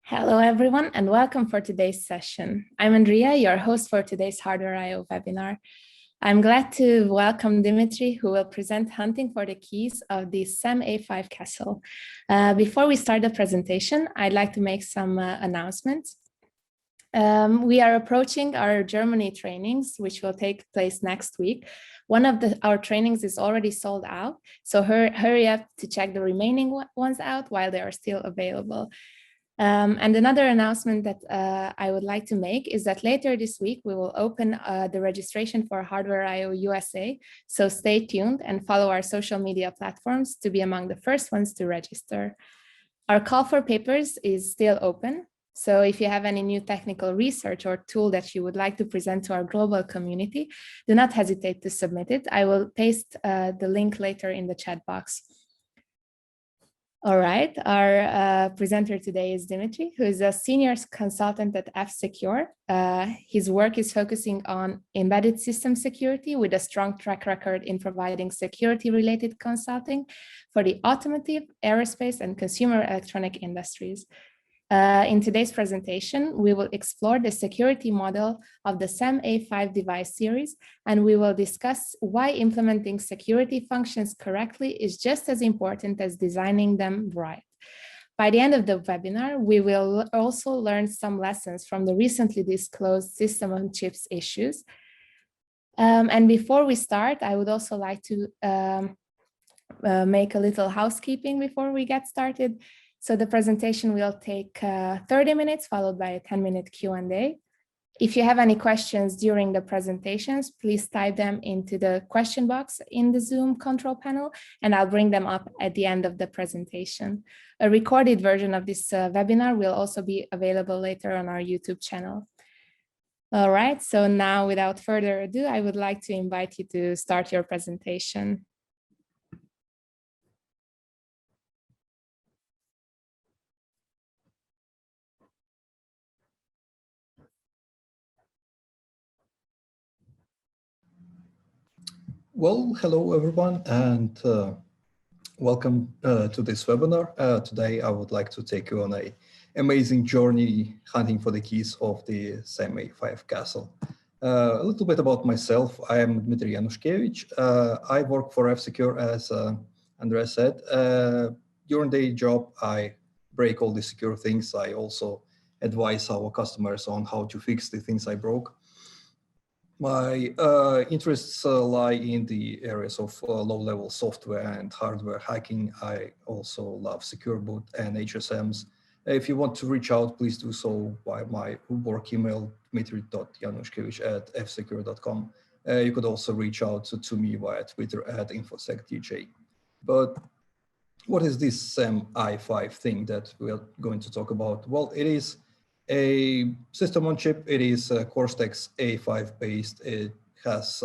Hello, everyone, and welcome for today's session. I'm Andrea, your host for today's hardwear.io webinar. I'm glad to welcome Dmitry, who will present hunting for the keys of the SAMA5 castle. Before we start the presentation, I'd like to make some announcements. We are approaching our Germany trainings, which will take place next week. One of our trainings is already sold out, so hurry up to check the remaining ones out while they are still available. And another announcement that I would like to make is that later this week, we will open the registration for hardwear.io USA. So stay tuned and follow our social media platforms to be among the first ones to register. Our call for papers is still open. So if you have any new technical research or tool that you would like to present to our global community, do not hesitate to submit it. I will paste the link later in the chat box. All right, our presenter today is Dmitry, who is a senior consultant at F-Secure. His work is focusing on embedded system security with a strong track record in providing security-related consulting for the automotive, aerospace, and consumer electronic industries. In today's presentation, we will explore the security model of the SAMA5 device series, and we will discuss why implementing security functions correctly is just as important as designing them right. By the end of the webinar, we will also learn some lessons from the recently disclosed system on chips issues. And before we start, I would also like to make a little housekeeping before we get started. So the presentation will take 30 minutes, followed by a 10-minute Q&A. If you have any questions during the presentations, please type them into the question box in the Zoom control panel, and I'll bring them up at the end of the presentation. A recorded version of this webinar will also be available later on our YouTube channel. All right, so now without further ado, I would like to invite you to start your presentation. Well, hello everyone, and welcome to this webinar. Today I would like to take you on an amazing journey hunting for the keys of the SAMA5 castle. A little bit about myself. I am Dmitry Janushkevich. I work for F-Secure, as Andrea said. During the job, I break all the secure things. I also advise our customers on how to fix the things I broke. My interests lie in the areas of low-level software and hardware hacking. I also love secure boot and HSMs. If you want to reach out, please do so by my work email, dmitry.janushkevich@fsecure.com. You could also reach out to me via Twitter @infosecdj. But what is this SAMA5 thing that we are going to talk about? Well, it is a system on chip. It is Cortex A5 based. It has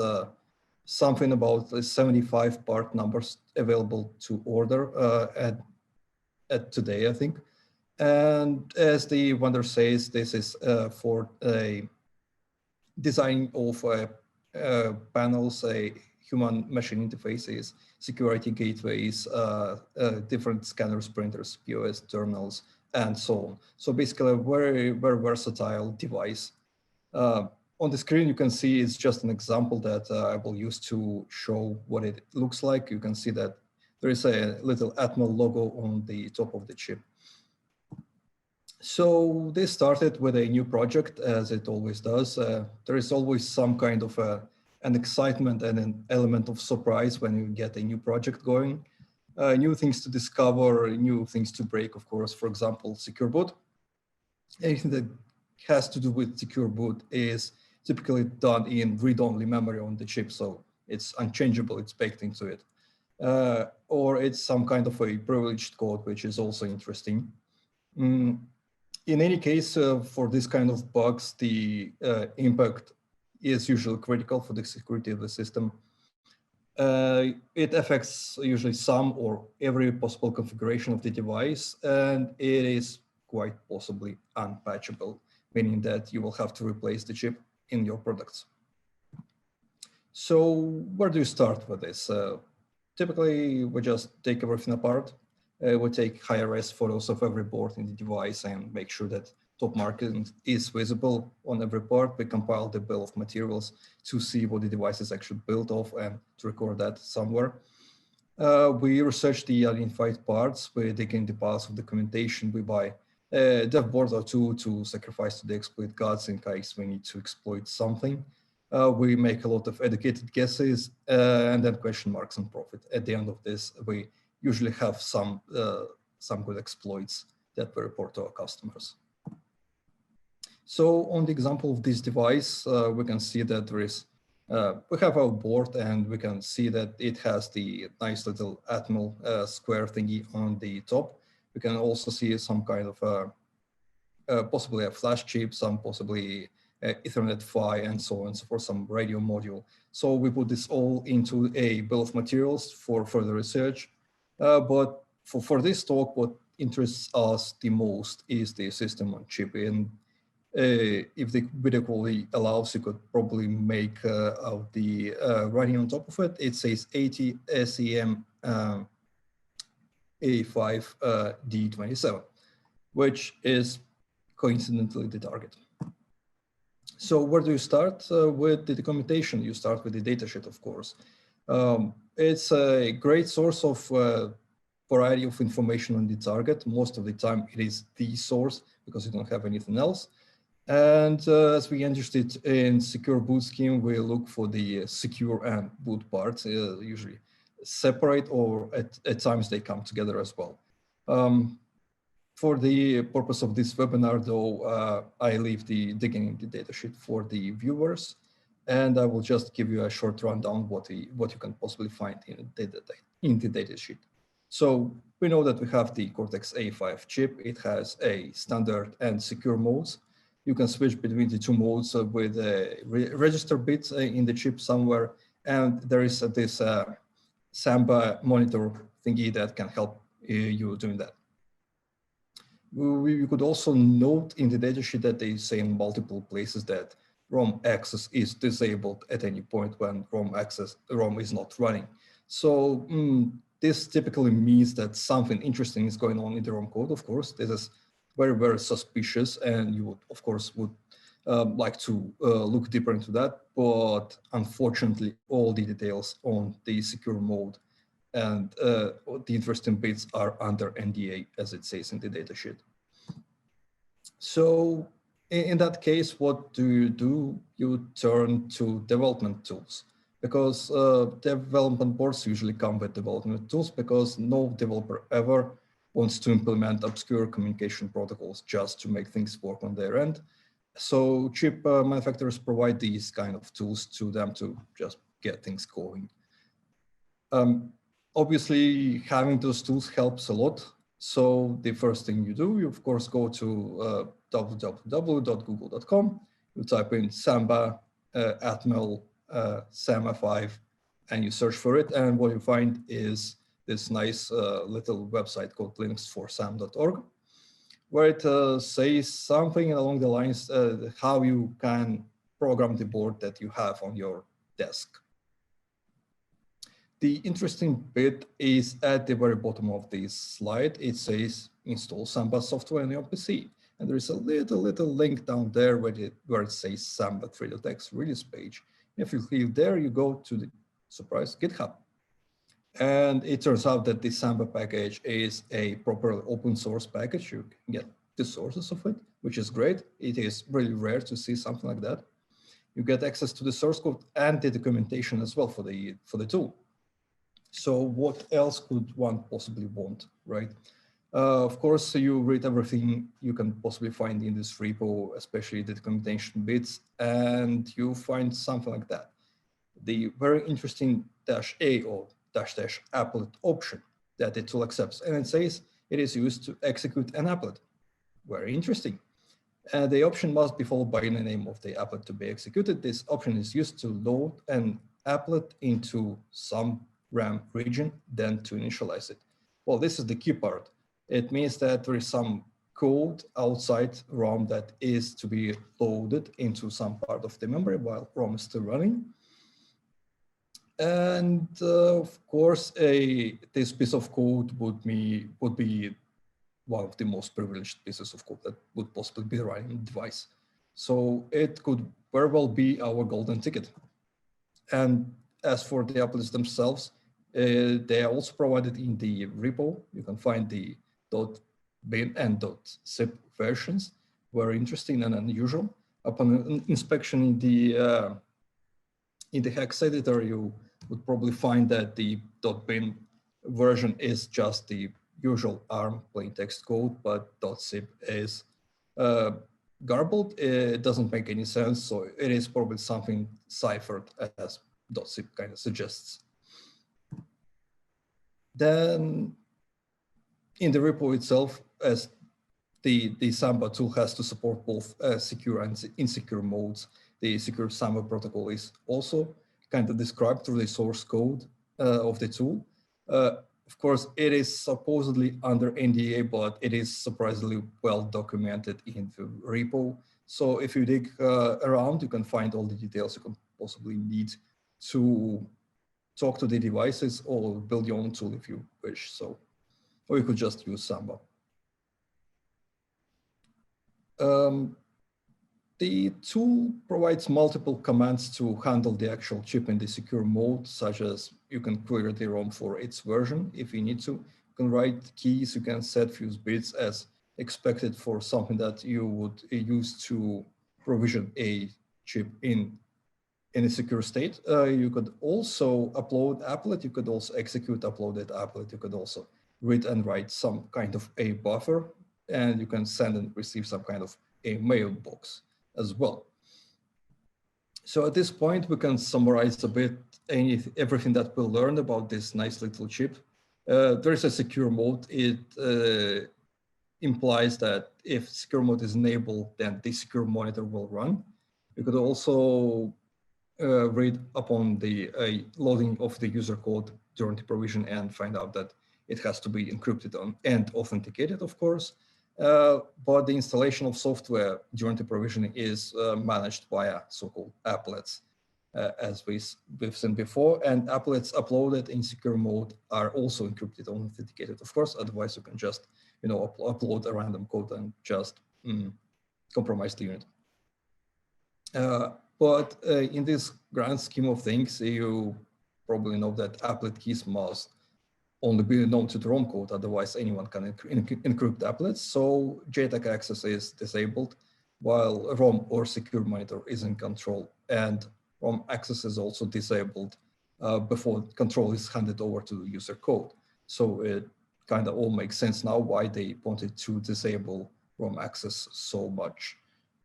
something about 75 part numbers available to order at today, I think. And as the vendor says, this is for a design of panels, human machine interfaces, security gateways, different scanners, printers, POS terminals, and so on. So basically a very, very versatile device. On the screen, you can see it's just an example that I will use to show what it looks like. You can see that there is a little Atmel logo on the top of the chip. So this started with a new project, as it always does. There is always some kind of an excitement and an element of surprise when you get a new project going. New things to discover, new things to break, of course. For example, secure boot. Anything that has to do with secure boot is typically done in read-only memory on the chip, so it's unchangeable, it's baked into it. Or it's some kind of a privileged code, which is also interesting. In any case, for this kind of bugs, the impact is usually critical for the security of the system. It affects usually some or every possible configuration of the device, and it is quite possibly unpatchable, meaning that you will have to replace the chip in your products. So where do you start with this? typically, we just take everything apart. We take high-res photos of every board in the device and make sure that top marking is visible on every part. We compile the bill of materials to see what the device is actually built of and to record that somewhere. We research the identified parts. We dig in the piles of documentation. We buy dev board or two to sacrifice to the exploit gods in case we need to exploit something. We make a lot of educated guesses and then question marks on profit. At the end of this, we usually have some good exploits that we report to our customers. So on the example of this device, we can see that there is, we have our board and we can see that it has the nice little Atmel square thingy on the top. We can also see some kind of possibly a flash chip, some possibly Ethernet PHY and so on, so for some radio module. So we put this all into a bill of materials for further research. But for this talk, what interests us the most is the system on chip. And if the video quality allows, you could probably make out the writing on top of it. It says 80 SAMA5 D27, which is coincidentally the target. So where do you start with the documentation? You start with the datasheet, of course. It's a great source of variety of information on the target. Most of the time it is the source because you don't have anything else. And as we interested in secure boot scheme, we look for the secure and boot parts, usually separate or at times they come together as well. For the purpose of this webinar, though, I leave the digging in the datasheet for the viewers, and I will just give you a short rundown what you can possibly find in the datasheet. So we know that we have the Cortex-A5 chip. It has a standard and secure modes. You can switch between the two modes with a register bits in the chip somewhere, and there is this Samba monitor thingy that can help you doing that. We could also note in the datasheet that they say in multiple places that ROM access is disabled at any point when ROM is not running. So this typically means that something interesting is going on in the ROM code. Of course, this is very, very suspicious, and you would, of course, like to look deeper into that. But unfortunately, all the details on the secure mode and the interesting bits are under NDA, as it says in the datasheet. So in that case, what do? You turn to development tools, because development boards usually come with development tools because no developer ever wants to implement obscure communication protocols just to make things work on their end. So chip manufacturers provide these kind of tools to them to just get things going. Obviously, having those tools helps a lot. So the first thing you do, you of course go to www.google.com, you type in Samba, Atmel, SAMA5, and you search for it. And what you find is this nice little website called linuxforsam.org, where it says something along the lines how you can program the board that you have on your desk. The interesting bit is at the very bottom of this slide. It says install Samba software on your PC. And there is a little link down there where it says Samba3.x release page. If you click there, you go to the surprise GitHub. And it turns out that the Samba package is a proper open source package. You can get the sources of it, which is great. It is really rare to see something like that. You get access to the source code and the documentation as well for the tool. So what else could one possibly want, right? Of course, you read everything you can possibly find in this repo, especially the documentation bits, and you find something like that. The very interesting -A or --applet option that the tool accepts, and it says it is used to execute an applet. Very interesting. The option must be followed by the name of the applet to be executed. This option is used to load an applet into some RAM region, then to initialize it. Well, this is the key part. It means that there is some code outside ROM that is to be loaded into some part of the memory while ROM is still running. And of course, this piece of code would be one of the most privileged pieces of code that would possibly be running on the device. So it could very well be our golden ticket. And as for the applets themselves, they are also provided in the repo. You can find the .bin and .zip versions. Very interesting and unusual. Upon inspection in the hex editor, you would probably find that the .bin version is just the usual ARM plain text code, but .zip is garbled. It doesn't make any sense, so it is probably something ciphered, as .zip kind of suggests. Then in the repo itself, as the Samba tool has to support both secure and insecure modes, the secure Samba protocol is also kind of described through the source code of the tool. Of course, it is supposedly under NDA, but it is surprisingly well documented in the repo. So if you dig around, you can find all the details you can possibly need to talk to the devices or build your own tool if you wish. So, or you could just use Samba. The tool provides multiple commands to handle the actual chip in the secure mode, such as you can query the ROM for its version if you need to. You can write keys, you can set fuse bits as expected for something that you would use to provision a chip in a secure state. You could also upload applet, you could also execute uploaded applet, you could also read and write some kind of a buffer, and you can send and receive some kind of a mailbox as well. So at this point, we can summarize a bit everything that we learned about this nice little chip. There is a secure mode. It implies that if secure mode is enabled, then the secure monitor will run. You could also read upon the loading of the user code during the provision and find out that it has to be encrypted and authenticated, of course. But the installation of software during the provisioning is managed via so-called APPLETS, as we've seen before. And APPLETS uploaded in secure mode are also encrypted and authenticated, of course. Otherwise, you can just upload a random code and just compromise the unit. But in this grand scheme of things, you probably know that applet keys must only be known to the ROM code, otherwise anyone can encrypt applets. So JTAG access is disabled while ROM or secure monitor is in control, and ROM access is also disabled before control is handed over to the user code. So it kind of all makes sense now why they wanted to disable ROM access so much.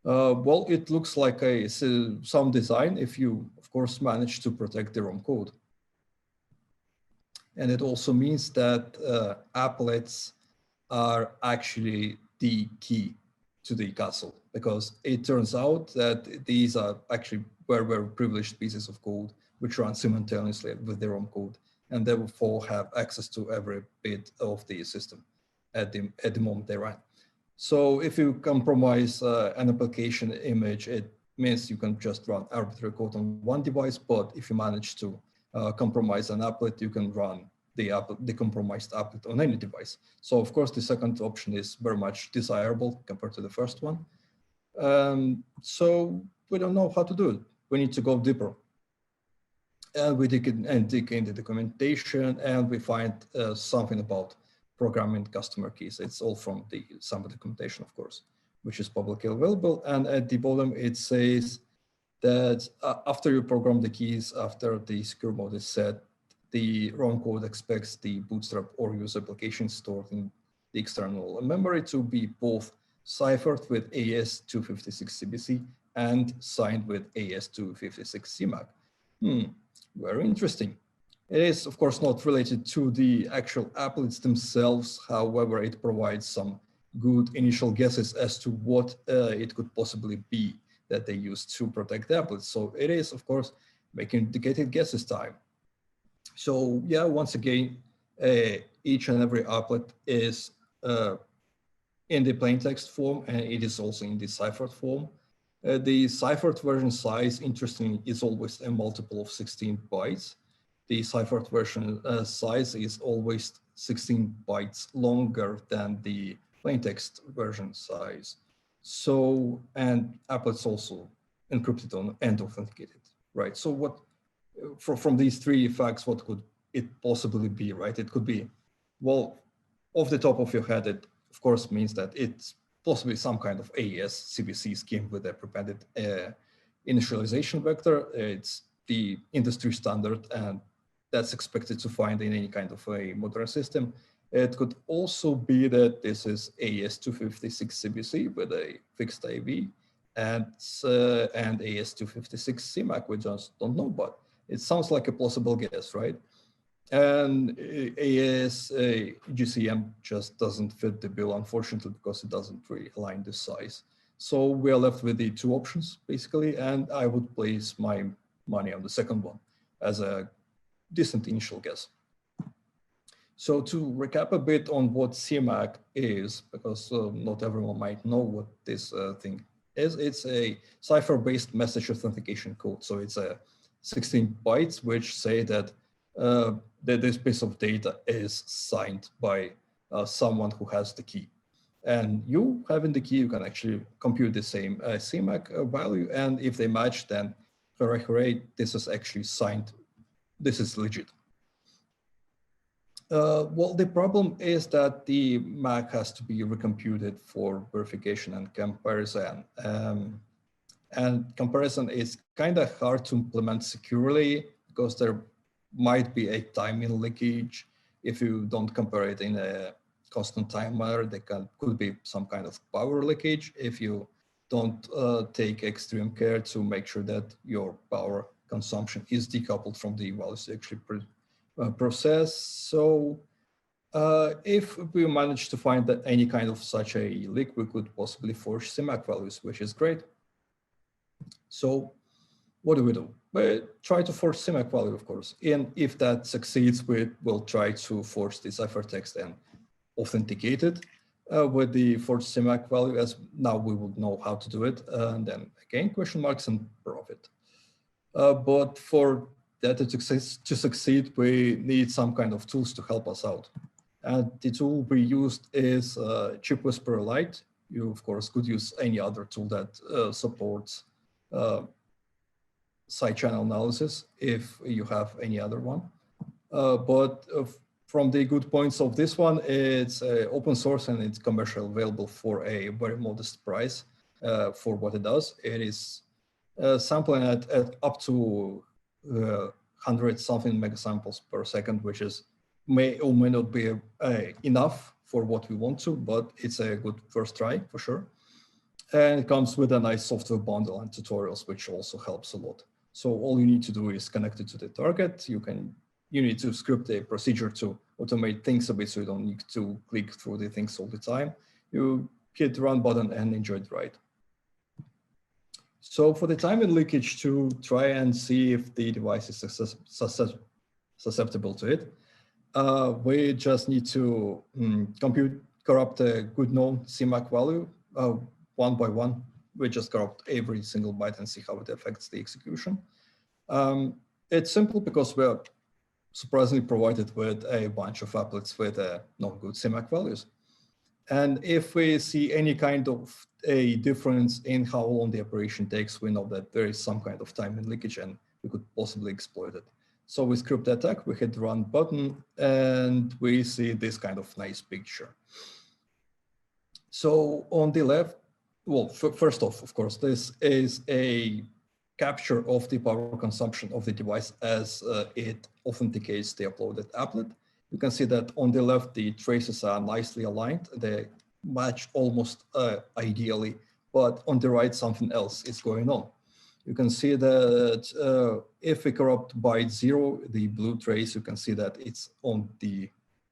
Well, it looks like a sound design if you, of course, manage to protect the ROM code. And it also means that applets are actually the key to the castle, because it turns out that these are actually very, very privileged pieces of code which run simultaneously with their own code, and therefore have access to every bit of the system at the moment they run. So if you compromise an application image, it means you can just run arbitrary code on one device, but if you manage to compromise an applet, you can run the compromised applet on any device. So of course, the second option is very much desirable compared to the first one. So we don't know how to do it. We need to go deeper. And we dig in the documentation, and we find something about programming customer keys. It's all from the SAMA documentation, of course, which is publicly available. And at the bottom, it says that after you program the keys, after the secure mode is set, the ROM code expects the bootstrap or user application stored in the external memory to be both ciphered with AES-256 CBC and signed with AES-256 CMAC. Very interesting. It is, of course, not related to the actual applets themselves. However, it provides some good initial guesses as to what it could possibly be that they use to protect the applets. So it is, of course, making educated guesses time. So yeah, once again, each and every applet is in the plain text form, and it is also in the ciphered form. The ciphered version size, interestingly, is always a multiple of 16 bytes. the ciphered version size is always 16 bytes longer than the plaintext version size. So, and APPLET's also encrypted on and authenticated, right? So what, from these three facts, what could it possibly be, right? It could be, well, off the top of your head, it of course means that it's possibly some kind of AES CBC scheme with a prepended initialization vector. It's the industry standard, and that's expected to find in any kind of a modern system. It could also be that this is AES 256 CBC with a fixed AV and AES 256 CMAC, we just don't know, but it sounds like a plausible guess, right? And AES GCM just doesn't fit the bill, unfortunately, because it doesn't really align the size. So we are left with the two options, basically, and I would place my money on the second one as a decent initial guess. So to recap a bit on what CMAC is, because not everyone might know what this thing is, it's a cipher-based message authentication code. So it's a 16 bytes, which say that this piece of data is signed by someone who has the key. And you having the key, you can actually compute the same CMAC value. And if they match, then hooray, this is actually signed. This is legit. Well, the problem is that the MAC has to be recomputed for verification and comparison. And comparison is kind of hard to implement securely because there might be a timing leakage. If you don't compare it in a constant time manner, there could be some kind of power leakage if you don't take extreme care to make sure that your power consumption is decoupled from the values you actually process. So if we manage to find that any kind of such a leak, we could possibly forge CMAC values, which is great. So what do? We try to forge CMAC value, of course. And if that succeeds, we will try to forge the ciphertext and authenticate it with the forged CMAC value, as now we would know how to do it. And then again, question marks and profit. But for that to succeed, we need some kind of tools to help us out. And the tool we used is CWLITE. You, of course, could use any other tool that supports side channel analysis if you have any other one. But from the good points of this one, it's open source and it's commercially available for a very modest price for what it does. It is sampling at up to 100 something megasamples per second, which is may or may not be enough for what we want to, but it's a good first try for sure. And it comes with a nice software bundle and tutorials, which also helps a lot. So all you need to do is connect it to the target. You need to script a procedure to automate things a bit so you don't need to click through the things all the time. You hit the run button and enjoy the ride. So for the timing leakage, to try and see if the device is susceptible to it, we just need to corrupt a good known CMAC value one by one. We just corrupt every single byte and see how it affects the execution. It's simple because we're surprisingly provided with a bunch of applets with not good CMAC values. And if we see any kind of a difference in how long the operation takes, we know that there is some kind of timing leakage and we could possibly exploit it. So we script the attack, we hit the run button, and we see this kind of nice picture. So on the left, well, first off, of course, this is a capture of the power consumption of the device as it authenticates the uploaded applet. You can see that on the left, the traces are nicely aligned. They match almost ideally, but on the right, something else is going on. You can see that if we corrupt byte 0, the blue trace, you can see that it's on the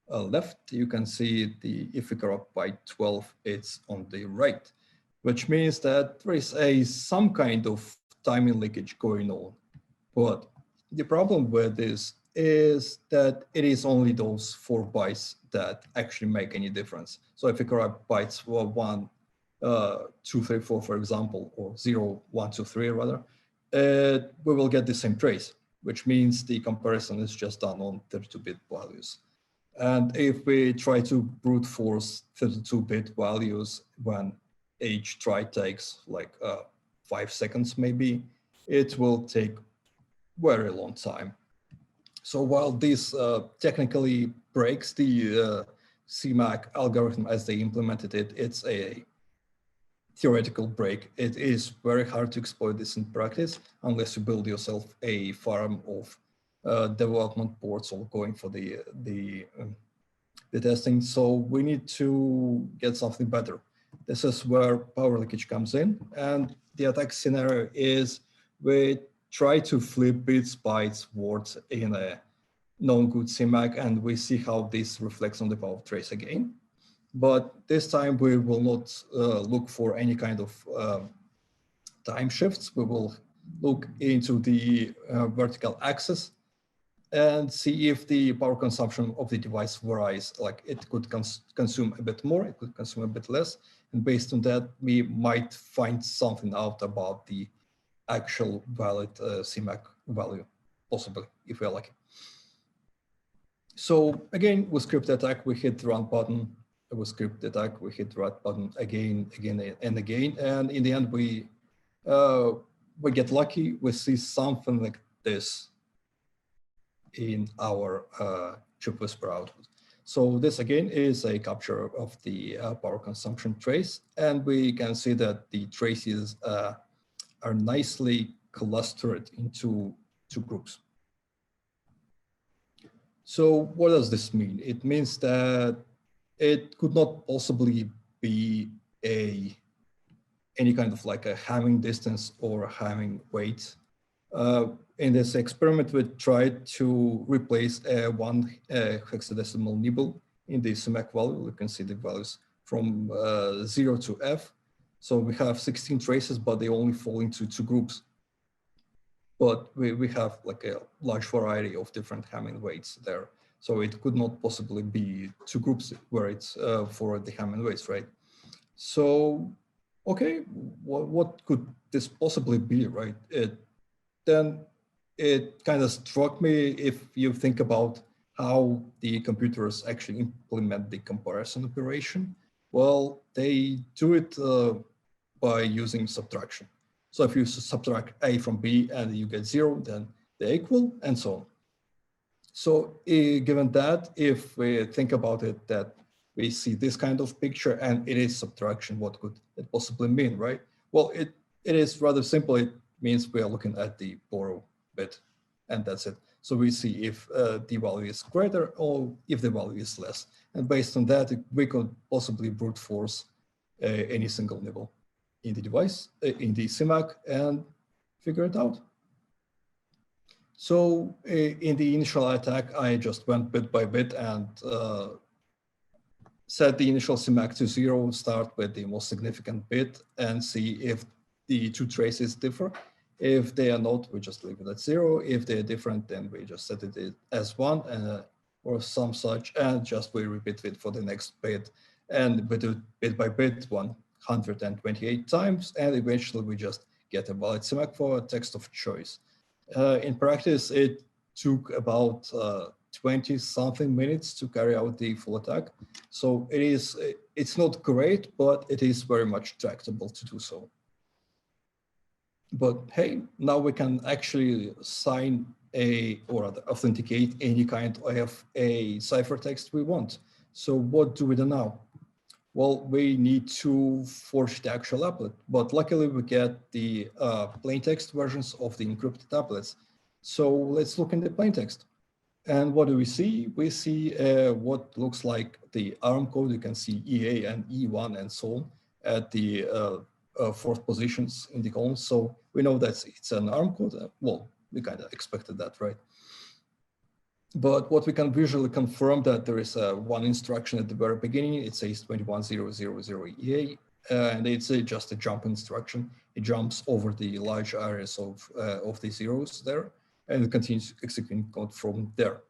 left. You can see if we corrupt byte 12, it's on the right, which means that there is some kind of timing leakage going on. But the problem with this is that it is only those 4 bytes that actually make any difference. So if we corrupt bytes 1, 2, 3, 4, for example, or 0, 1, 2, 3 rather, we will get the same trace. which means the comparison is just done on 32-bit values. And if we try to brute force 32-bit values when each try takes like 5 seconds maybe, it will take very long time. So while this technically breaks the CMAC algorithm as they implemented it, it's a theoretical break. It is very hard to exploit this in practice unless you build yourself a farm of development ports all going for the testing. So we need to get something better. This is where power leakage comes in, and the attack scenario is we try to flip bits, bytes, words in a non-good CMAC, and we see how this reflects on the power trace again. But this time we will not look for any kind of time shifts. We will look into the vertical axis and see if the power consumption of the device varies. Like it could consume a bit more, it could consume a bit less. And based on that, we might find something out about the actual valid CMAC value, possibly, if we're lucky. So again, with script attack, we hit the run button. With script attack, we hit the run button again, and again. And in the end, we get lucky. We see something like this in our chip whisper output. So this again is a capture of the power consumption trace. And we can see that the traces are nicely clustered into two groups. So what does this mean? It means that it could not possibly be any kind of like a Hamming distance or a Hamming weight. In this experiment, we tried to replace one hexadecimal nibble in the CMAC value. You can see the values from 0 to F. So we have 16 traces, but they only fall into two groups. But we have like a large variety of different Hamming weights there. So it could not possibly be two groups where it's for the Hamming weights, right? So, okay, what could this possibly be, right? Then it kind of struck me if you think about how the computers actually implement the comparison operation. Well, they do it by using subtraction. So if you subtract A from B and you get 0, then they're equal and so on. So given that, if we think about it, that we see this kind of picture and it is subtraction, what could it possibly mean, right? Well, it is rather simple. It means we are looking at the borrow bit and that's it. So we see if the value is greater or if the value is less. And based on that, we could possibly brute force any single nibble in the device, in the CMAC, and figure it out. So in the initial attack, I just went bit by bit and set the initial CMAC to 0, start with the most significant bit and see if the two traces differ. If they are not, we just leave it at 0. If they're different, then we just set it as 1 or some such, and just we repeat it for the next bit. And we do bit by bit 128 times, and eventually we just get a valid CMAC for a text of choice. In practice, it took about 20-something minutes to carry out the full attack. So it's not great, but it is very much tractable to do so. But hey, now we can actually sign or authenticate any kind of a ciphertext we want. So what do we do now? Well, we need to forge the actual applet, but luckily we get the plain text versions of the encrypted applets. So let's look in the plain text. And what do we see? We see what looks like the ARM code. You can see EA and E1 and so on at the fourth positions in the column. So we know that it's an ARM code. Well, we kind of expected that, right? But what we can visually confirm that there is one instruction at the very beginning. It says 21000 EA, and it's just a jump instruction. It jumps over the large areas of the zeros there, and it continues executing code from there.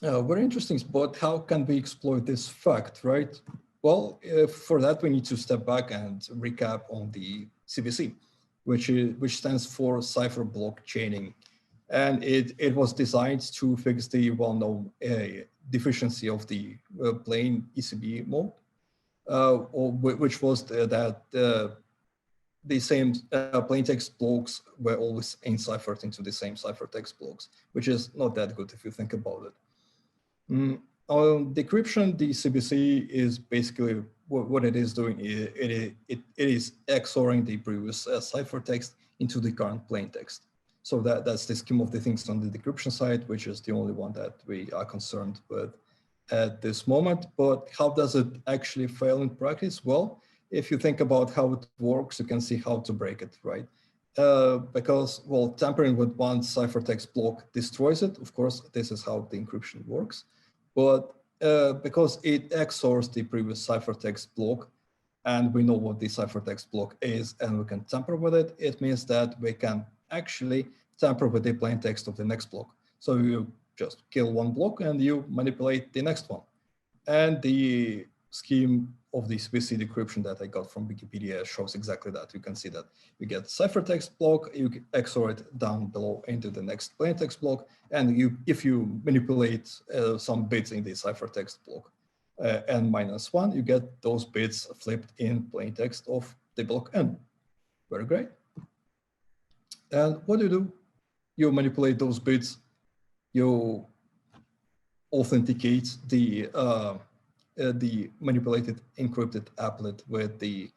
Very interesting, but how can we exploit this fact, right? Well, for that, we need to step back and recap on the CVC. which stands for cipher block chaining. And it was designed to fix the well-known deficiency of the plain ECB mode, which was that the same plain text blocks were always enciphered into the same ciphertext blocks, which is not that good if you think about it. On decryption, the CBC is basically what it is doing. It is XORing the previous ciphertext into the current plain text. So that's the scheme of the things on the decryption side, which is the only one that we are concerned with at this moment. But how does it actually fail in practice? Well, if you think about how it works, you can see how to break it, right? Because, well, tampering with one ciphertext block destroys it. Of course, this is how the encryption works. But because it XORs the previous ciphertext block, and we know what the ciphertext block is, and we can tamper with it, it means that we can actually tamper with the plain text of the next block. So you just kill one block and you manipulate the next one. And the scheme of the CBC decryption that I got from Wikipedia shows exactly that. You can see that you get ciphertext block, you XOR it down below into the next plaintext block, and if you manipulate some bits in the ciphertext block n-1, you get those bits flipped in plaintext of the block n. Very great. And what do? You manipulate those bits, you authenticate the manipulated encrypted applet with the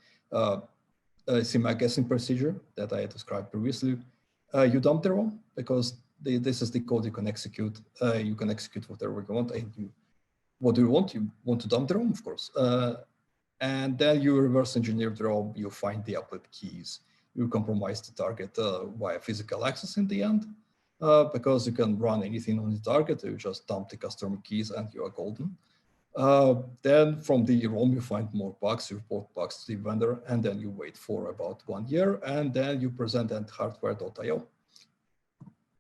CMAC guessing procedure that I described previously. You dump the ROM because this is the code you can execute. You can execute whatever you want. And what do you want? You want to dump the ROM, of course. And then you reverse engineer the ROM. You find the applet keys. You compromise the target via physical access in the end. Because you can run anything on the target, you just dump the customer keys and you are golden. Then from the ROM, you find more bugs, you report bugs to the vendor, and then you wait for about 1 year, and then you present at hardwear.io.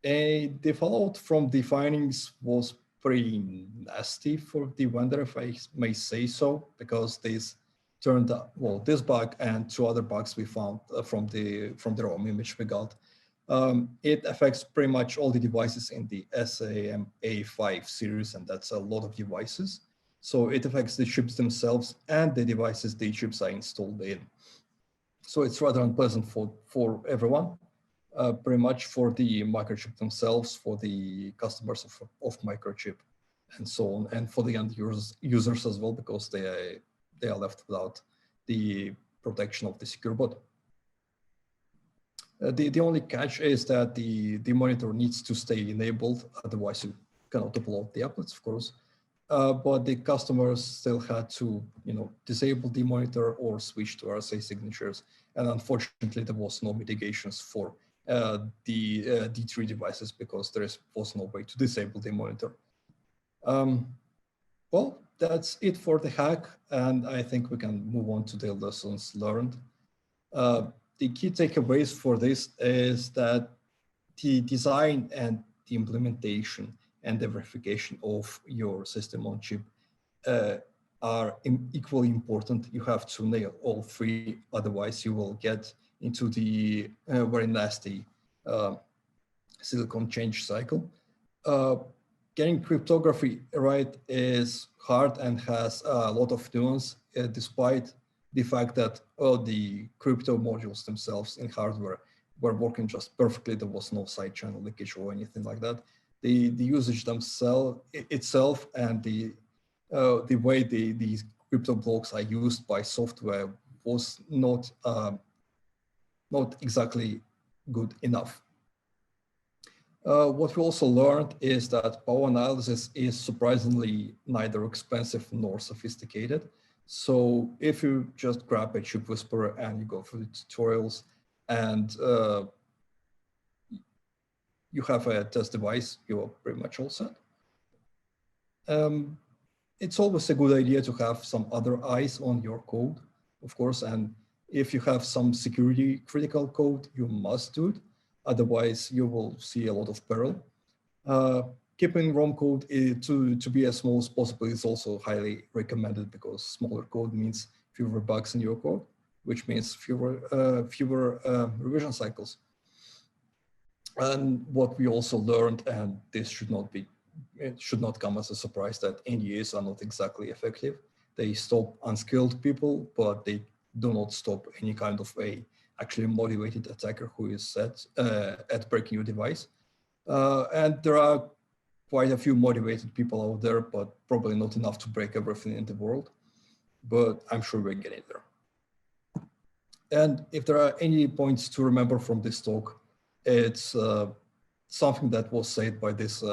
The fallout from the findings was pretty nasty for the vendor, if I may say so, because this turned out, well, this bug and 2 other bugs we found from the ROM image we got. It affects pretty much all the devices in the SAMA5 series, and that's a lot of devices. So it affects the chips themselves and the devices the chips are installed in. So it's rather unpleasant for everyone, pretty much for the microchip themselves, for the customers of microchip, and so on, and for the end users as well, because they are left without the protection of the secure boot. The only catch is that the monitor needs to stay enabled, otherwise you cannot upload the applets, of course. But the customers still had to, disable the monitor or switch to RSA signatures. And unfortunately, there was no mitigations for the D3 devices because there was no way to disable the monitor. Well, that's it for the hack. And I think we can move on to the lessons learned. The key takeaways for this is that the design and the implementation and the verification of your system on chip are equally important. You have to nail all 3, otherwise you will get into the very nasty silicon change cycle. Getting cryptography right is hard and has a lot of nuance, despite the fact that the crypto modules themselves in hardware were working just perfectly. There was no side channel leakage or anything like that. The usage itself and the way these crypto blocks are used by software was not exactly good enough. What we also learned is that power analysis is surprisingly neither expensive nor sophisticated. So if you just grab a chip whisperer and you go through the tutorials and you have a test device, you're pretty much all set. It's always a good idea to have some other eyes on your code, of course, and if you have some security critical code, you must do it. Otherwise, you will see a lot of peril. Keeping ROM code to be as small as possible is also highly recommended because smaller code means fewer bugs in your code. which means fewer revision cycles. And what we also learned, and this should not come as a surprise, that NDAs are not exactly effective. They stop unskilled people, but they do not stop any kind of a actually motivated attacker who is set at breaking your device. And there are quite a few motivated people out there, but probably not enough to break everything in the world. But I'm sure we're getting there. And if there are any points to remember from this talk, it's something that was said by this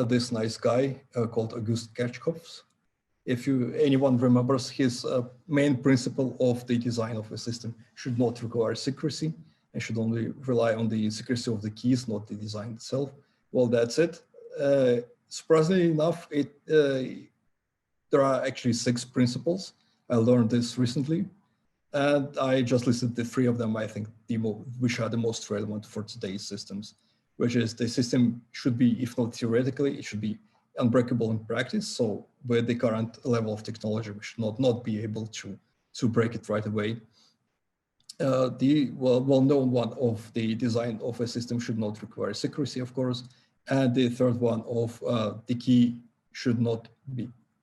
this nice guy called August Kerchkopf. If anyone remembers, his main principle of the design of a system should not require secrecy and should only rely on the secrecy of the keys, not the design itself. Well, that's it. Surprisingly enough, there are actually 6 principles. I learned this recently, and I just listed the 3 of them, I think, which are the most relevant for today's systems, which is the system should be, if not theoretically, it should be unbreakable in practice. So with the current level of technology, we should not be able to break it right away. The well-known one of the design of a system should not require secrecy, of course. And the third one of the key should not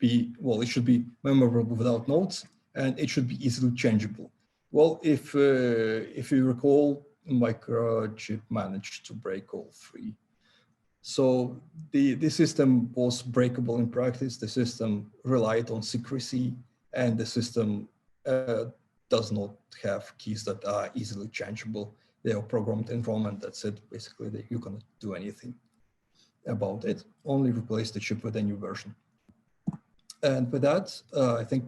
it should be memorable without notes, and it should be easily changeable. Well, if you recall, Microchip managed to break all 3. So the system was breakable in practice, the system relied on secrecy, and the system does not have keys that are easily changeable. They are programmed environment, that's it. Basically, you cannot do anything about it, only replace the chip with a new version. And with that, I think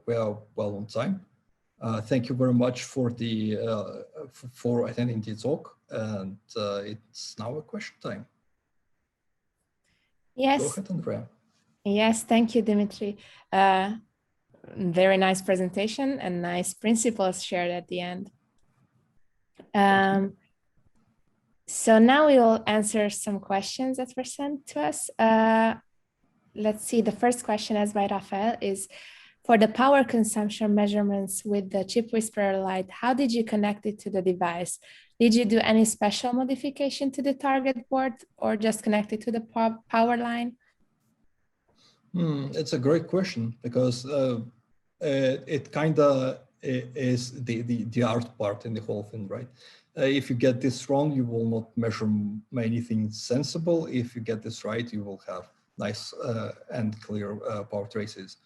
we are well on time. Thank you very much for attending the talk, and it's now a question time. Yes. Go ahead, Andrea. Yes, thank you, Dmitry. Very nice presentation and nice principles shared at the end. So now we will answer some questions that were sent to us. Let's see, the first question asked by Rafael is, for the power consumption measurements with the chip whisperer light, how did you connect it to the device? Did you do any special modification to the target board or just connect it to the power line? It's a great question, because it kind of is the art part in the whole thing, right? If you get this wrong, you will not measure anything sensible. If you get this right, you will have nice and clear power traces.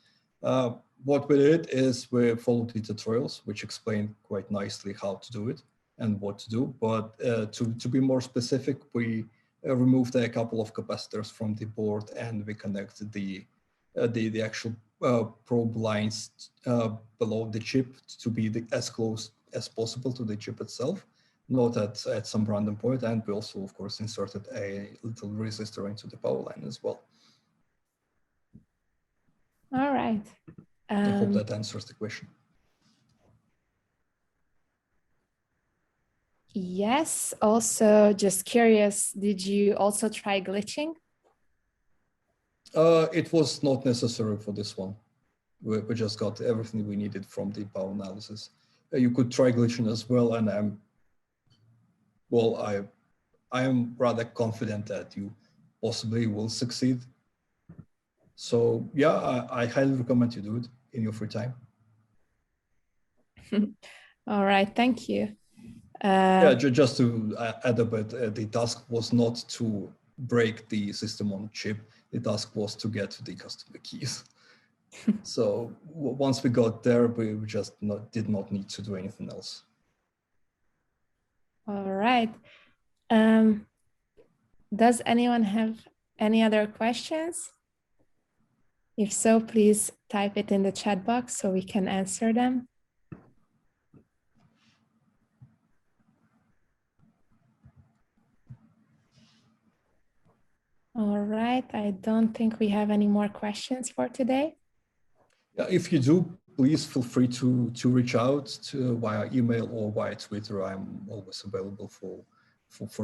What we did is we followed the tutorials, which explain quite nicely how to do it and what to do. But to be more specific, we removed a couple of capacitors from the board, and we connected the actual probe lines below the chip to be as close as possible to the chip itself, not at some random point. And we also, of course, inserted a little resistor into the power line as well. All right. I hope that answers the question. Yes. Also, just curious, did you also try glitching? It was not necessary for this one. We just got everything we needed from the power analysis. You could try glitching as well, and I am rather confident that you possibly will succeed. So yeah, I highly recommend you do it in your free time. All right, thank you. Yeah, just to add a bit, the task was not to break the system on chip. The task was to get to the customer keys. So once we got there, we just did not need to do anything else. All right. Does anyone have any other questions? If so, please type it in the chat box so we can answer them. All right, I don't think we have any more questions for today. Yeah, if you do, please feel free to reach out via email or via Twitter. I'm always available for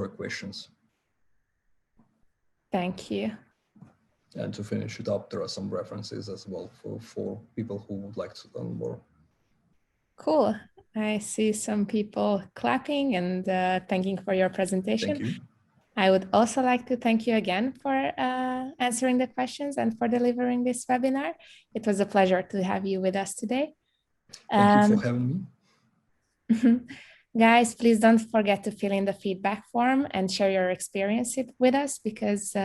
questions. Thank you. And to finish it up, there are some references as well for people who would like to learn more. Cool. I see some people clapping and thanking for your presentation. Thank you. I would also like to thank you again for answering the questions and for delivering this webinar. It was a pleasure to have you with us today. Thank you for having me. Guys, please don't forget to fill in the feedback form and share your experience with us, because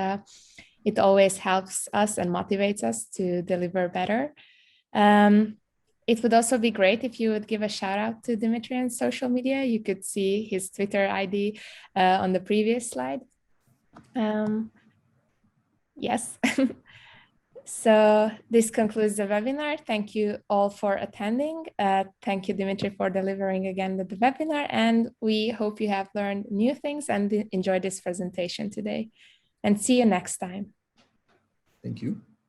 it always helps us and motivates us to deliver better. It would also be great if you would give a shout out to Dmitry on social media. You could see his Twitter ID on the previous slide. Yes. So this concludes the webinar. Thank you all for attending. Thank you, Dmitry, for delivering again the webinar. And we hope you have learned new things and enjoyed this presentation today. And see you next time. Thank you.